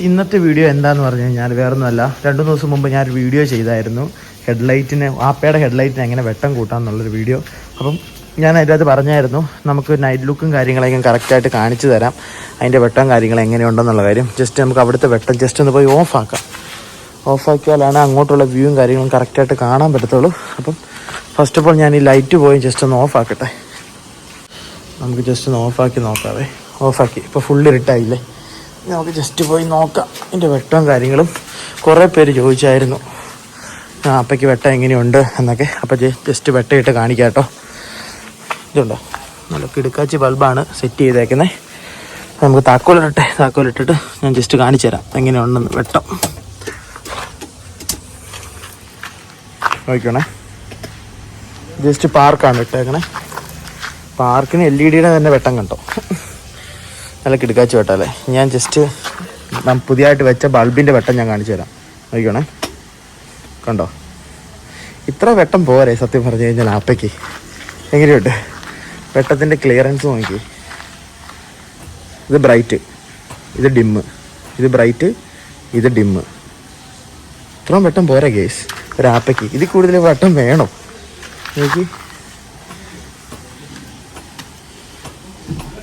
ഇന്നത്തെ വീഡിയോ എന്താന്ന് പറഞ്ഞു കഴിഞ്ഞാൽ വേറൊന്നുമല്ല, 2 ദിവസം മുമ്പ് ഞാനൊരു വീഡിയോ ചെയ്തായിരുന്നു ആപ്പയുടെ ഹെഡ്ലൈറ്റിന് എങ്ങനെ വെട്ടം കൂട്ടാമെന്നുള്ളൊരു വീഡിയോ. അപ്പം ഞാൻ അതിൻ്റെ അകത്ത് പറഞ്ഞായിരുന്നു നമുക്ക് നൈറ്റ് ലുക്കും കാര്യങ്ങളൊക്കെ കറക്റ്റായിട്ട് കാണിച്ചു തരാം, അതിൻ്റെ വെട്ടം കാര്യങ്ങൾ എങ്ങനെയുണ്ടെന്നുള്ള കാര്യം. ജസ്റ്റ് നമുക്ക് അവിടുത്തെ വെട്ടം ജസ്റ്റ് ഒന്ന് പോയി ഓഫാക്കിയാലാണ് അങ്ങോട്ടുള്ള വ്യൂവും കാര്യങ്ങളും കറക്റ്റായിട്ട് കാണാൻ പറ്റത്തുള്ളൂ. അപ്പം ഫസ്റ്റ് ഓഫ് ഓൾ ഞാൻ ഈ ലൈറ്റ് പോയി ജസ്റ്റ് ഒന്ന് ഓഫാക്കട്ടെ. നമുക്ക് ജസ്റ്റ് ഒന്ന് ഓഫാക്കി നോക്കാവേ. ഓഫാക്കി ഇപ്പോൾ ഫുൾ ഇരുട്ടായില്ലേ, നമുക്ക് ജസ്റ്റ് പോയി നോക്കാം അതിൻ്റെ വെട്ടവും കാര്യങ്ങളും. കുറേ പേര് ചോദിച്ചായിരുന്നു അപ്പയ്ക്ക് വെട്ടം എങ്ങനെയുണ്ട് എന്നൊക്കെ. അപ്പോൾ ജസ്റ്റ് വെട്ടമിട്ട് കാണിക്കാം കേട്ടോ. ഇതുണ്ടോ, നല്ല കിടുക്കാച്ചി ബൾബാണ് സെറ്റ് ചെയ്തേക്കുന്നത്. നമുക്ക് താക്കോലിട്ടിട്ട് ഞാൻ ജസ്റ്റ് കാണിച്ചു തരാം എങ്ങനെയുണ്ടെന്ന് വെട്ടം. നോക്കണേ, ജസ്റ്റ് പാർക്കാണ് ഇട്ടേക്കണേ. പാർക്കിന് LED തന്നെ വെട്ടം കണ്ടോ, നല്ല കിടുക്കാച്ചി വെട്ടല്ലേ. ഞാൻ ജസ്റ്റ് പുതിയതായിട്ട് വെച്ച ബൾബിൻ്റെ വെട്ടം ഞാൻ കാണിച്ചു തരാം. നോക്കണേ, കണ്ടോ, ഇത്ര വെട്ടം പോരെ സത്യം പറഞ്ഞു കഴിഞ്ഞാൽ. ആപ്പയ്ക്ക് എങ്ങനെയുണ്ട് വെട്ടത്തിൻ്റെ ക്ലിയറൻസ് നോക്കി. ഇത് ബ്രൈറ്റ്, ഇത് ഡിമ്മ്, ഇത് ബ്രൈറ്റ്, ഇത് ഡിമ്മ്. ഇത്രയും വെട്ടം പോരാ ഗേസ് ഒരു ആപ്പയ്ക്ക്. ഇതിൽ കൂടുതൽ വെട്ടം വേണം. നോക്കി,